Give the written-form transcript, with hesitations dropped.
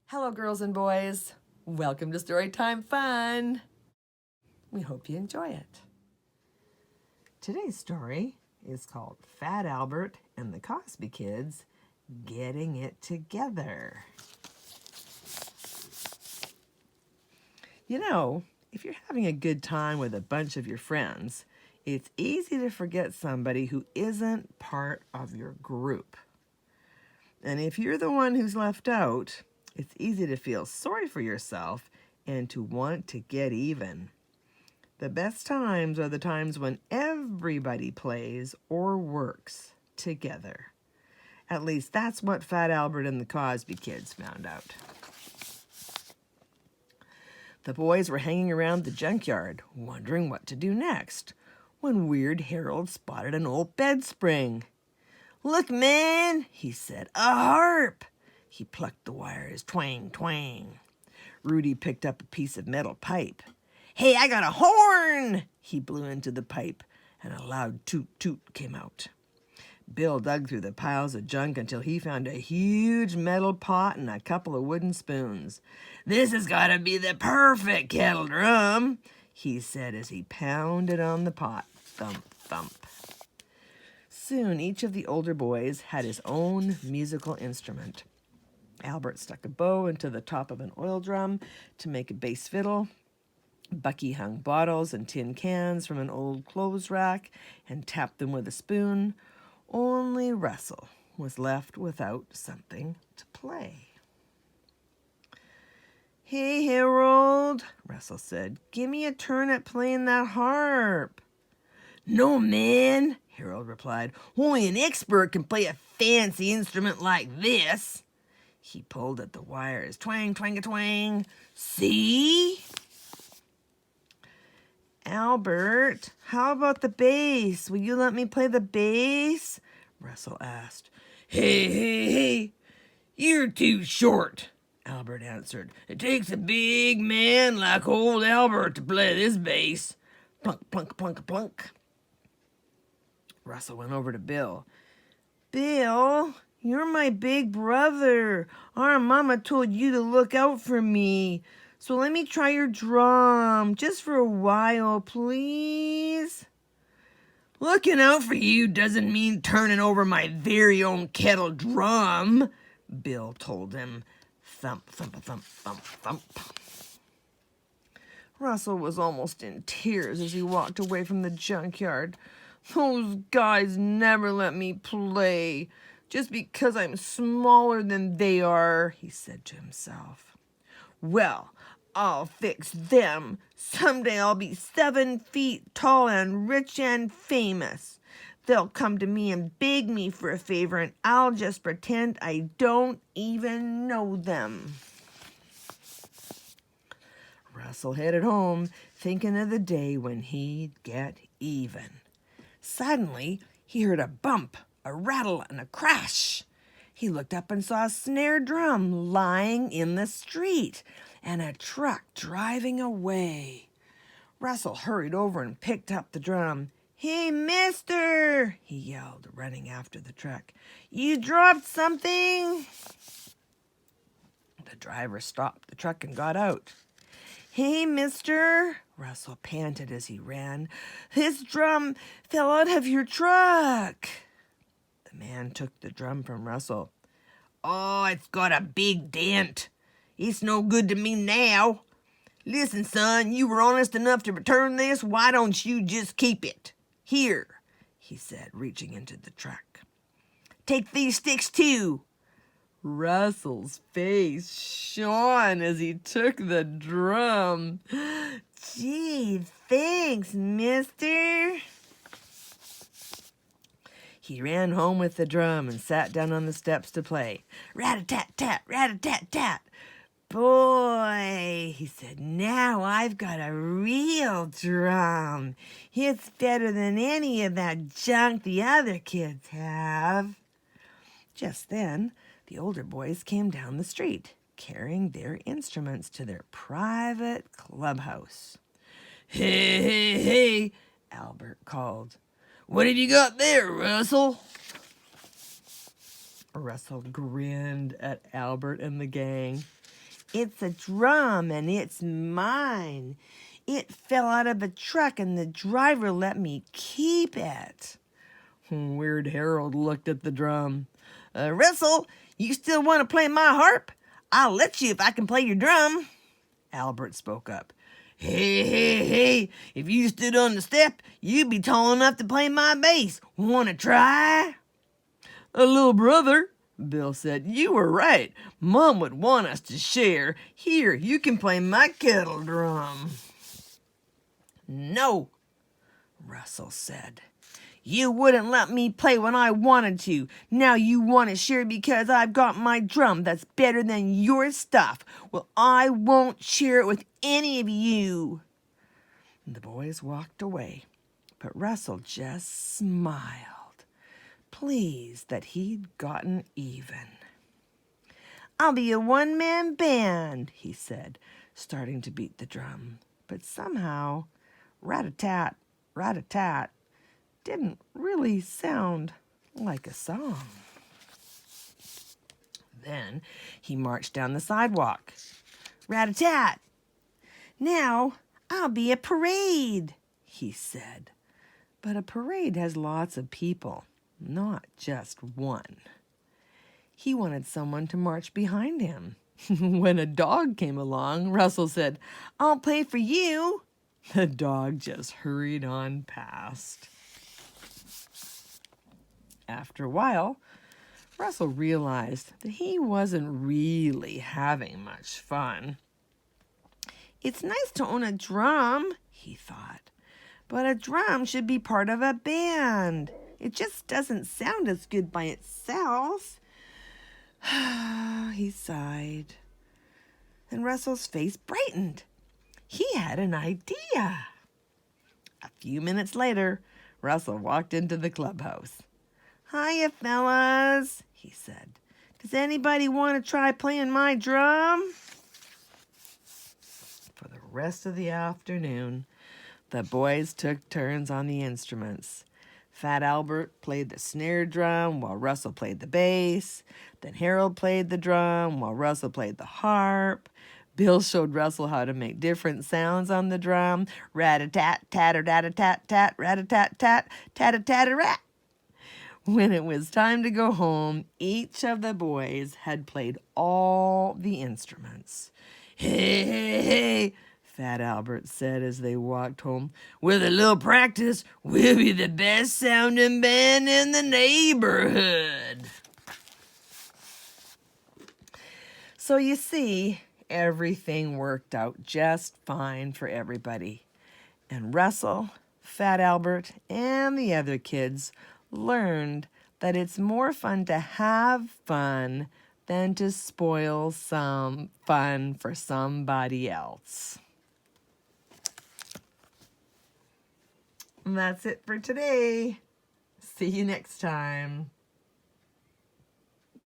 Hello, girls and boys. Welcome to Storytime Fun. We hope you enjoy it. Today's story is called Fat Albert and the Cosby Kids Getting It Together. You know, if you're having a good time with a bunch of your friends, it's easy to forget somebody who isn't part of your group. And if you're the one who's left out, it's easy to feel sorry for yourself and to want to get even. The best times are the times when everybody plays or works together. At least that's what Fat Albert and the Cosby Kids found out. The boys were hanging around the junkyard, wondering what to do next, when Weird Harold spotted an old bed spring. "Look, man," he said, "a harp." He plucked the wires, twang, twang. Rudy picked up a piece of metal pipe. "Hey, I got a horn!" He blew into the pipe, and a loud toot toot came out. Bill dug through the piles of junk until he found a huge metal pot and a couple of wooden spoons. "This has got to be the perfect kettle drum," he said as he pounded on the pot. Thump, thump. Soon each of the older boys had his own musical instrument. Albert stuck a bow into the top of an oil drum to make a bass fiddle. Bucky hung bottles and tin cans from an old clothes rack and tapped them with a spoon. Only Russell was left without something to play. "Hey, Harold," Russell said, "give me a turn at playing that harp." "No, man," Harold replied. "Only an expert can play a fancy instrument like this." He pulled at the wires. Twang, twang-a-twang. "See?" "Albert, how about the bass? Will you let me play the bass?" Russell asked. Hey, you're too short," Albert answered. "It takes a big man like old Albert to play this bass." Plunk, plunk, plunk, plunk. Russell went over to Bill. "Bill, you're my big brother. Our mama told you to look out for me. So let me try your drum, just for a while, please." "Looking out for you doesn't mean turning over my very own kettle drum," Bill told him. Thump, thump, thump, thump, thump. Russell was almost in tears as he walked away from the junkyard. "Those guys never let me play, just because I'm smaller than they are," he said to himself. "Well, I'll fix them. Someday I'll be 7 feet tall and rich and famous. They'll come to me and beg me for a favor, and I'll just pretend I don't even know them." Russell headed home, thinking of the day when he'd get even. Suddenly, he heard a bump, a rattle, and a crash. He looked up and saw a snare drum lying in the street and a truck driving away. Russell hurried over and picked up the drum. "Hey, mister," he yelled, running after the truck. "You dropped something?" The driver stopped the truck and got out. "Hey, mister," Russell panted as he ran. "This drum fell out of your truck." The man took the drum from Russell. "Oh, it's got a big dent. It's no good to me now. Listen, son, you were honest enough to return this. Why don't you just keep it? Here," he said, reaching into the truck. "Take these sticks too." Russell's face shone as he took the drum. "Gee, thanks, mister." He ran home with the drum and sat down on the steps to play. Rat-a-tat-tat, rat-a-tat-tat. "Boy," he said, "now I've got a real drum. It's better than any of that junk the other kids have." Just then, the older boys came down the street, carrying their instruments to their private clubhouse. Hey, Albert called. "What have you got there, Russell?" Russell grinned at Albert and the gang. It's a drum and it's mine. It fell out of a truck and the driver let me keep it. Weird Harold looked at the drum. Russell, you still want to play my harp? I'll let you if I can play your drum. Albert spoke up. Hey, if you stood on the step, you'd be tall enough to play my bass. Want to try? Little brother, Bill said, you were right. Mom would want us to share. Here, you can play my kettle drum. No, Russell said. You wouldn't let me play when I wanted to. Now you want to share because I've got my drum that's better than your stuff. Well, I won't share it with any of you. The boys walked away, but Russell just smiled, pleased that he'd gotten even. I'll be a one-man band, he said, starting to beat the drum. But somehow, rat-a-tat, rat-a-tat, didn't really sound like a song. Then he marched down the sidewalk. Rat-a-tat! Now I'll be a parade, he said. But a parade has lots of people, not just one. He wanted someone to march behind him. When a dog came along, Russell said, I'll play for you. The dog just hurried on past. After a while, Russell realized that he wasn't really having much fun. It's nice to own a drum, he thought, but a drum should be part of a band. It just doesn't sound as good by itself. He sighed. Then Russell's face brightened. He had an idea. A few minutes later, Russell walked into the clubhouse. Hiya, fellas, he said. Does anybody want to try playing my drum? For the rest of the afternoon, the boys took turns on the instruments. Fat Albert played the snare drum while Russell played the bass. Then Harold played the drum while Russell played the harp. Bill showed Russell how to make different sounds on the drum. Rat-a-tat, tatter-tat-a-tat-tat, rat-a-tat-tat, tat-a-tat-a-rat. When it was time to go home, each of the boys had played all the instruments. Hey, Fat Albert said as they walked home. With a little practice, we'll be the best sounding band in the neighborhood. So you see, everything worked out just fine for everybody. And Russell, Fat Albert, and the other kids learned that it's more fun to have fun than to spoil some fun for somebody else. And that's it for today. See you next time.